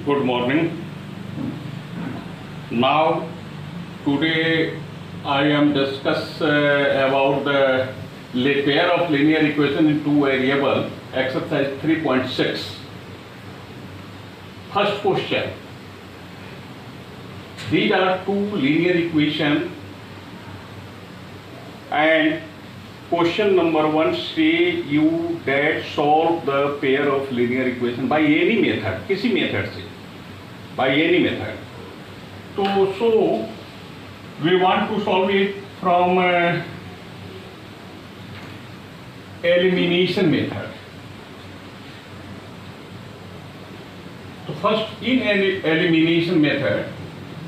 Good morning. Now, today I am discuss about the pair of linear equation in two variable, exercise 3.6. First question. These are two linear equation and question number 1 say you that solve the pair of linear equation by any method, किसी method से, by any method. So we want to solve it from elimination method. So first in elimination method,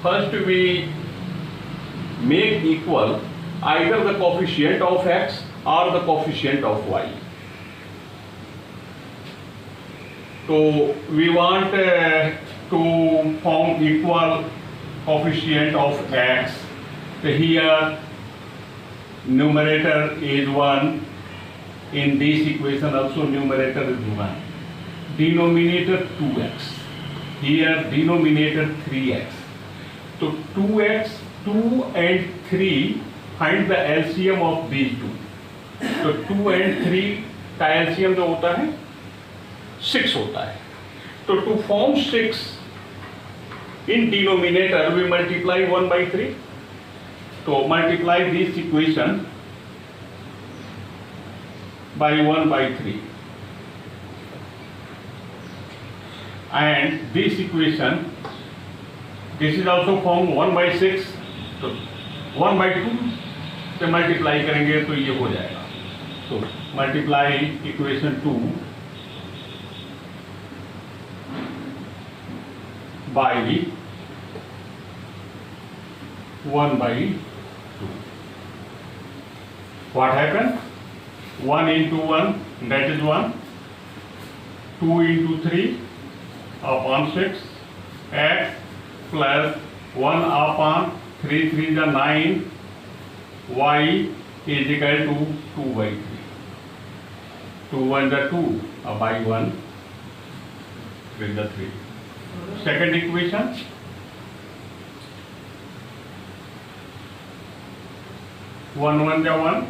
first we make equal either the coefficient of x or the coefficient of y. So we want to form equal coefficient of x. So here numerator is 1, in this equation also numerator is 1, denominator 2x, here denominator 3x. So 2x, 2 and 3, find the LCM of these two. तो 2 and 3 का LCM जो होता है 6 होता है. तो to form 6 in denominator we multiply 1 by 3. तो multiply this equation by 1 by 3 and this equation, this is also form 1 by 6. तो 1 by 2 से मल्टीप्लाई करेंगे तो ये हो जाएगा. तो multiply equation 2 by 1 by 2. What happened? 1 into 1, that is 1. 2 into 3 upon 6 x plus 1 upon 3 3 is 9, y is equal to 2 by 3. 2 1 is 2, by 1 with the 3. Second equation, one 1 is 1,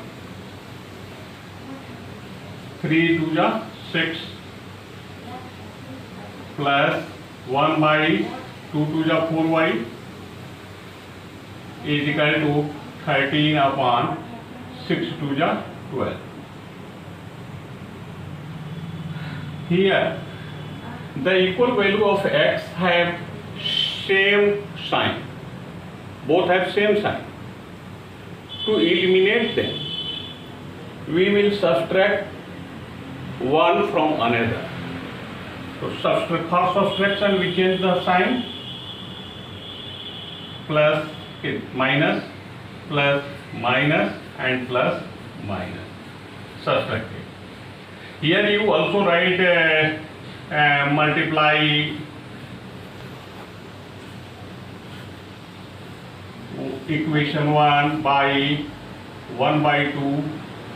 3 2 is 6 plus 1 by 2 2 is 4y is equal to 13 upon 6 2 is 12. Here the equal value of x have same sign, both have same sign. To eliminate them we will subtract one from another. So for subtraction we change the sign, plus minus plus minus and plus minus, subtracted. Here you also write multiply equation 1 by 1 by 2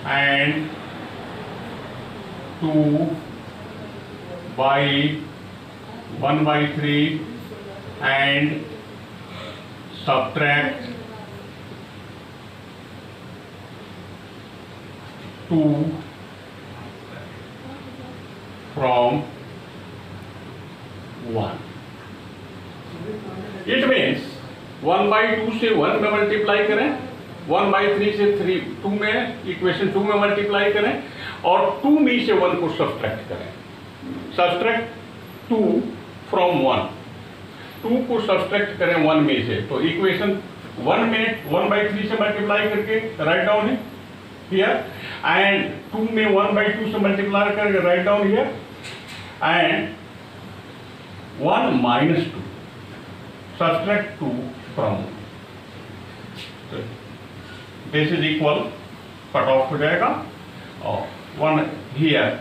and 2 by 1 by 3 and subtract 2 from 1. It means 1 by 2 से 1 में multiply करें, 1 by 3 से 2 में equation 2 में multiply करें और 2 में से 1 को सब्ट्रैक्ट करें. सब्ट्रैक्ट 2 फ्रॉम 1, 2 को सब्ट्रैक्ट करें 1 में से, तो इक्वेशन 1 में 1 by 3 से मल्टीप्लाई करके राइट डाउन है here and 2 में 1 by 2 से मल्टीप्लाई करके write down here and 1 minus 2, subtract 2 from 1. So, this is equal, cut off हो जाएगा और 1 here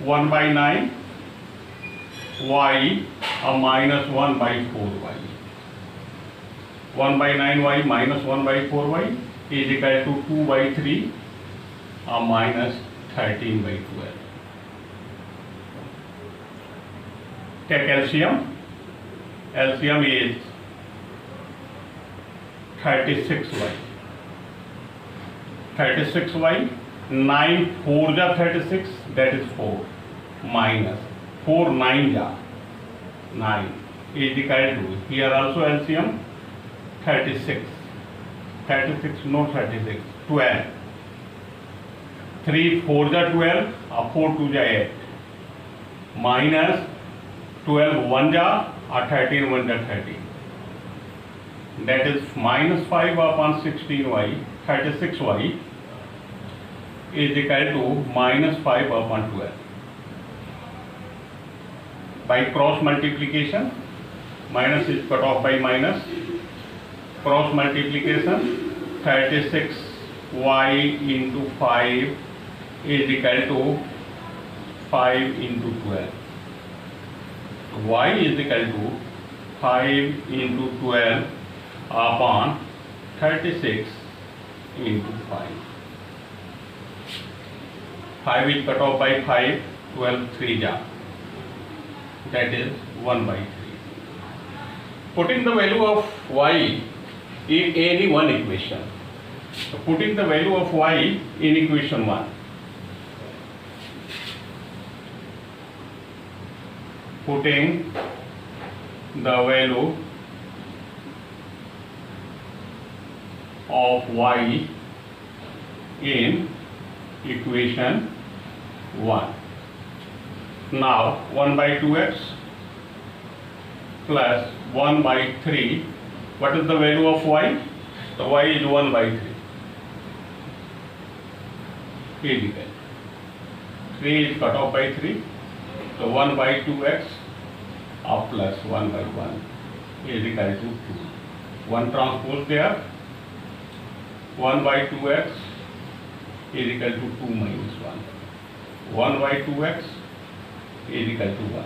1 by 9 y minus 1 by 4y. 1 by 9y minus 1 by 4y is equal to 2 by 3 minus 13 by 12. take LCM. LCM is 36y. 36y, 9 4 ja 36, that is 4, minus 4 9 ja 9 is equal to, here also LCM 36, 36 no 36, 12, 3 4 ja 12, 4 2 ja 8, minus 12 1 ja 13 1 ja 13, that is minus 5 upon 16y, 36y is equal to minus 5 upon 12. By cross multiplication, minus is cut off by minus, cross multiplication, 36y into 5 is equal to 5 into 12. Y is equal to 5 into 12 upon 36 into 5. 5 is cut off by 5, 12 3 ja, that is 1 by 3. Putting the value of y in any one equation. So putting the value of y in equation 1. Putting the value of y in equation 1. Now 1 by 2x plus 1 by 3. What is the value of y? The y is 1 by 3. Is equal. 3 is cut off by 3. So 1 by 2x plus 1 by 1 is equal to 2. 1 transpose there. 1 by 2x is equal to 2 minus 1. 1 by 2x is equal to 1.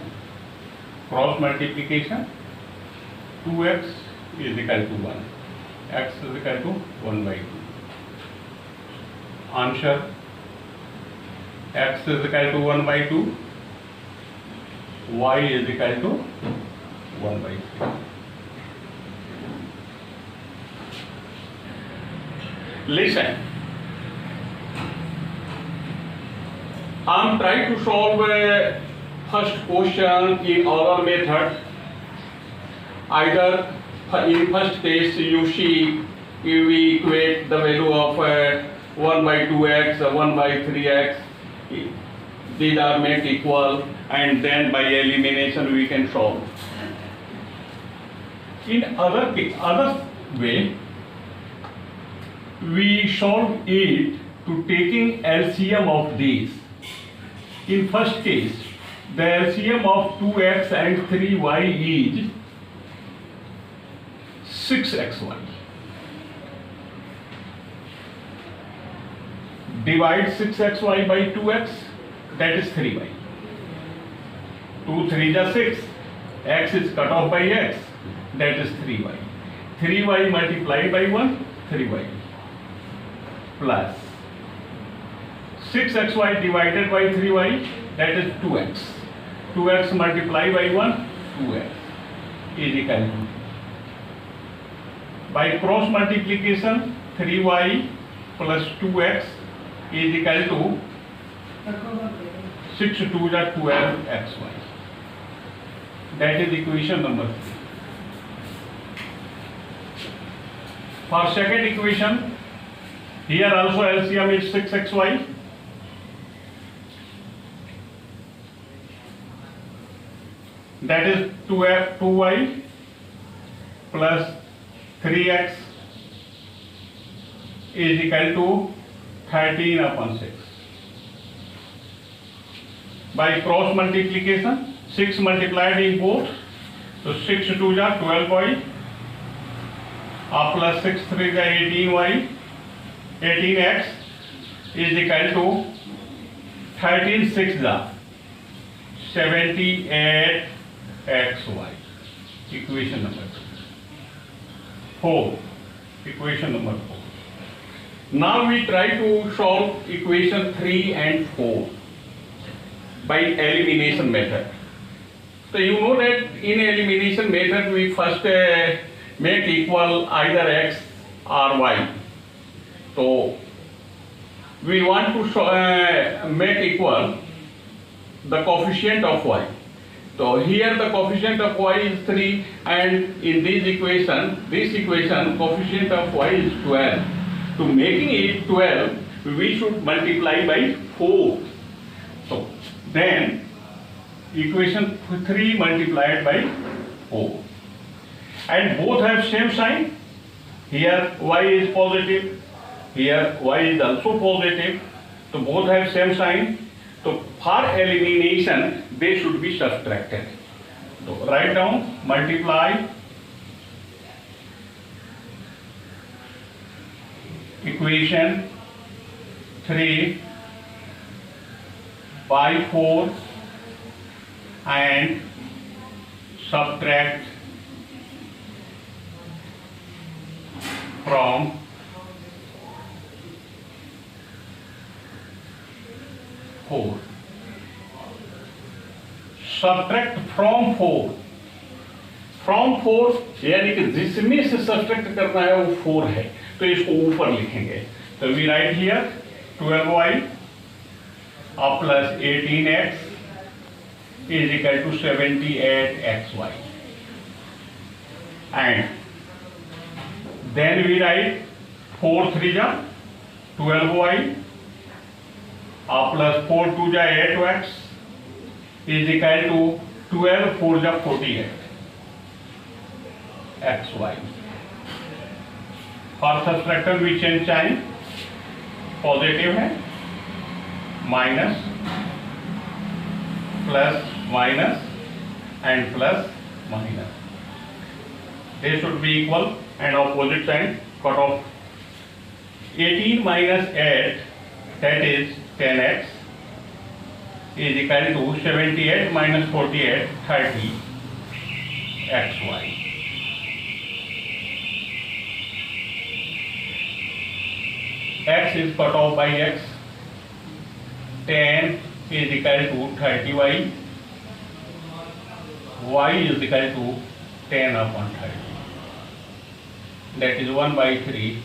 Cross multiplication, 2x is equal to 1. X is equal to 1 by 2. Answer, x is equal to 1 by 2. Y is equal to 1 by 3. Listen, I am trying to solve a first question in our method. Either in first case you see we equate the value of 1 by 2x, 1 by 3x, these are made equal, and then by elimination we can solve. In other way, we solve it to taking LCM of these. In first case, the LCM of 2x and 3y is 6xy. Divide 6xy by 2x, that is 3y. 2 3 is 6. X is cut off by x, that is 3y. 3y multiplied by 1, 3y. Plus 6xy divided by 3y, that is 2x. 2x multiplied by 1, 2x is equal to. By cross multiplication, 3y plus 2x is equal to 6 2 is 12xy. That is equation number 3. For second equation, here also LCM is 6xy. That is 2y plus 3x is equal to 13 upon 6. By cross multiplication, 6 multiplied in both, so 6 2 is 12y, plus 6 3 is 18y, 18x is equal to 13 6 is 78xy. Equation number 4. Equation number 4. Now we try to solve equation 3 and 4 by elimination method. So you know that in elimination method we first make equal either x or y. So we want to make equal the coefficient of y. So here the coefficient of y is 3, and in this equation coefficient of y is 12. To making it 12, we should multiply by 4. So then equation 3 multiplied by 4, and both have same sign. Here y is positive, here y is also positive, so both have same sign. So for elimination they should be subtracted. So write down, multiply equation 3 by 4 and subtract from 4. Subtract from 4. From 4 यानी कि जिसमें से subtract करना है वो 4 है, तो इसको ऊपर लिखेंगे. तो we write here 12y plus 18x is equal to 78xy, and then we write 4 3 जा 12y plus 4 2 जा 8x is equal to 12 4 जा 48 xy. For subtraction we change sign, positive है minus plus minus and plus minus, they should be equal and opposite sign cut off. 18 minus 8, that is 10x, is equal to 78 minus 48, 30 xy. X is cut off by x, 10 is equal to 30y, y is equal to 10 upon 30, that is 1 by 3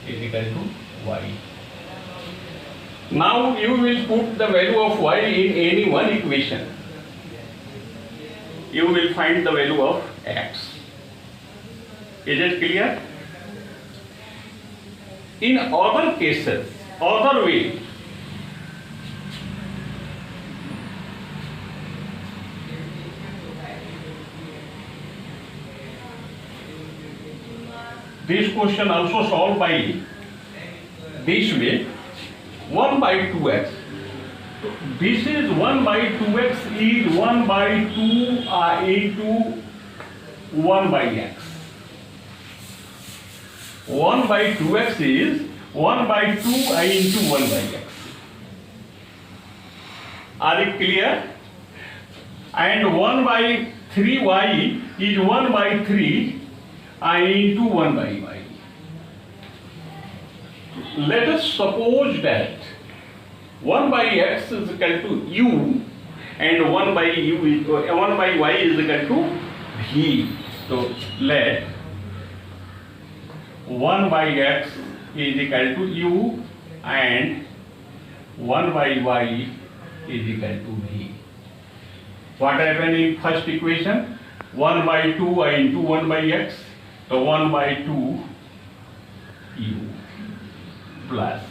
is equal to y. Now you will put the value of y in any one equation. You will find the value of x. Is it clear? In other cases, other way, this question also solved by this way, 1 by 2x. This is 1 by 2x is 1 by 2 into 1 by x. 1 by 2x is 1 by 2 into 1 by x. Are you clear? And 1 by 3y is 1 by 3 into 1 by y. Let us suppose that 1 by x is equal to u and 1 by y is equal to v. So let 1 by x is equal to u and 1 by y is equal to v. What happened in first equation? 1 by 2 into 1 by x, so 1 by 2 u plus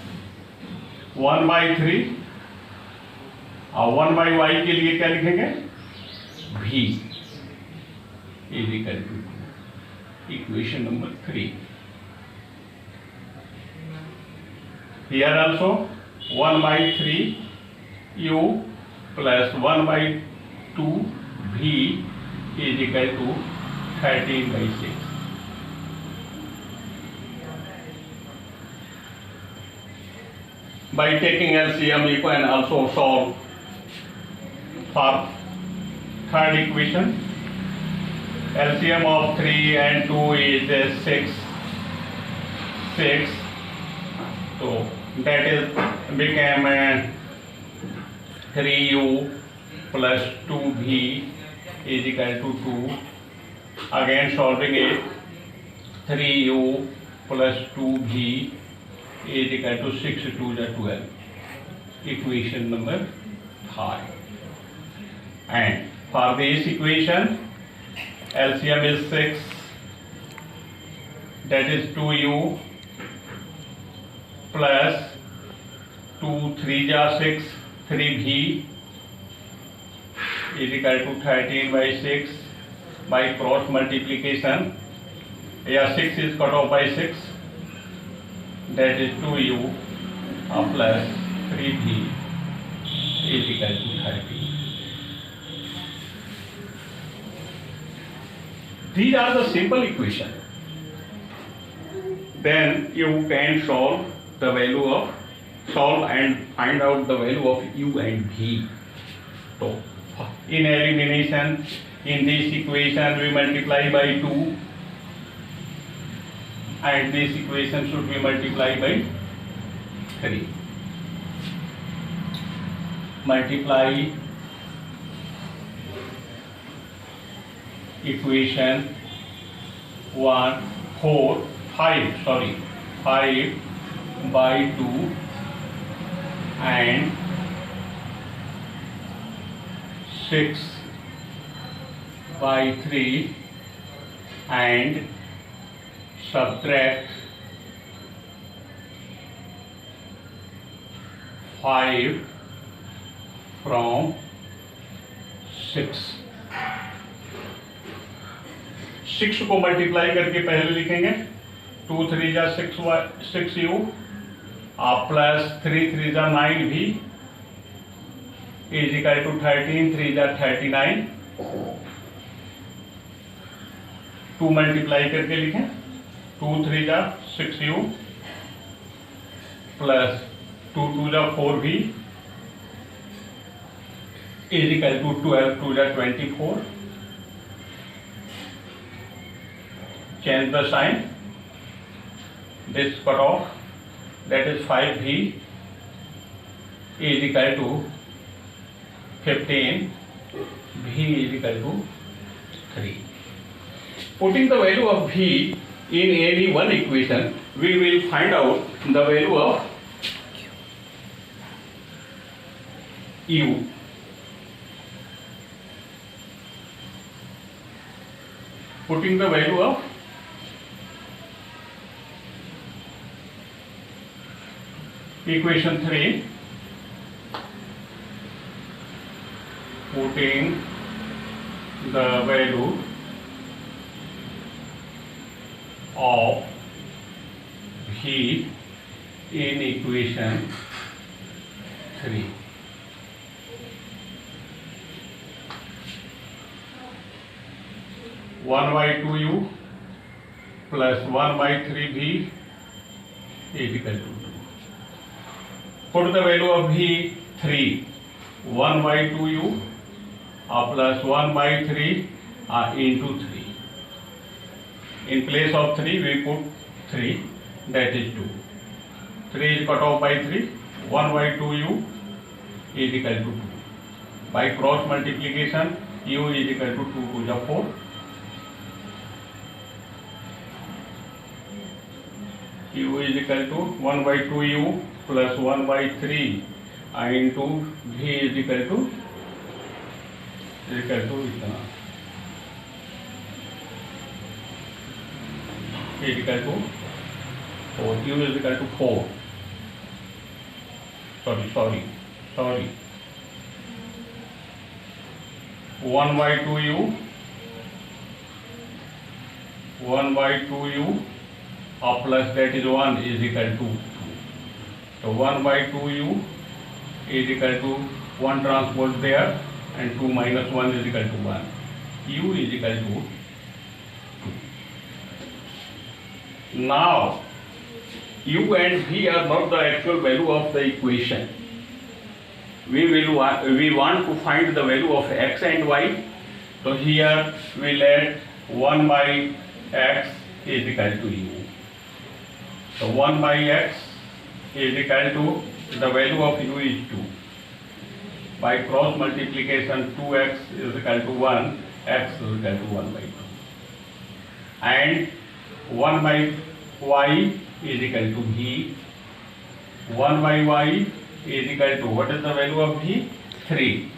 1 by 3 और 1 by y के लिए क्या लिखेंगे? v is equal to equation number 3. Here also 1 by 3 u plus 1 by 2 v is equal to 13 by 6. By taking LCM, you can also solve for third equation. LCM of 3 and 2 is 6. So that is became 3u plus 2v is equal to 2. Again solving it, 3u plus 2v is equal to 6 2 is 12. Equation number 5. And for this equation, LCM is 6, that is 2u plus 2 3 are 6, 3v is equal to 13 by 6 by cross multiplication. Yeah, 6 is cut off by 6, that is 2u plus 3v is equal to 13. These are the simple equations. Then you can solve and find out the value of u and v. So in elimination, in this equation we multiply by 2 and this equation should be multiplied by 3. Multiply equation 5 by 2 and 6 by 3 and subtract 5 from 6. 6 को multiply करके पहले लिखेंगे 2 3 जा 6u plus 3 3 जा 9v is equal to 13 3 जा 39. 2 multiply करके लिखें 2 3 जा 6u प्लस 2 2 जा 4v इज इक्वल टू 12 2 जा 24. Change the sign, this cut off, that is 5v is equal to 15, v is equal to 3. Putting the value of v in any one equation, we will find out the value of u. Putting the value of equation 3, putting the value of v in equation 3. One by 2u plus 1 by 3v is equal to 2. Put the value of v 3, 1 by 2u plus 1 by 3 into 3. In place of 3 we put 3, that is 2. 3 is cut off by 3, 1 by 2u is equal to 2. By cross multiplication u is equal to 2 to the 4. u is equal to 1 by 2u plus 1 by 3 into v is equal to इतना is equal to 4. u is equal to 4. Sorry. 1 by 2u 1 by 2u plus that is 1 is equal to 2. So 1 by 2u is equal to 1 transpose there and 2 minus 1 is equal to 1. u is equal to 2. Now u and v are not the actual value of the equation. We want to find the value of x and y. So here we let 1 by x is equal to u. So 1 by x is equal to the value of u is 2. By cross multiplication 2x is equal to 1 x is equal to 1 by 2, and 1 by y is equal to v. 1 by y is equal to, what is the value of v? 3.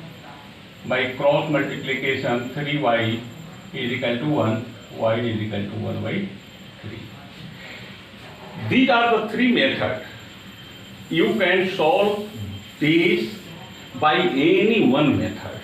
By cross multiplication, 3y is equal to 1, y is equal to 1 by 3. These are the three methods. You can solve this by any one method.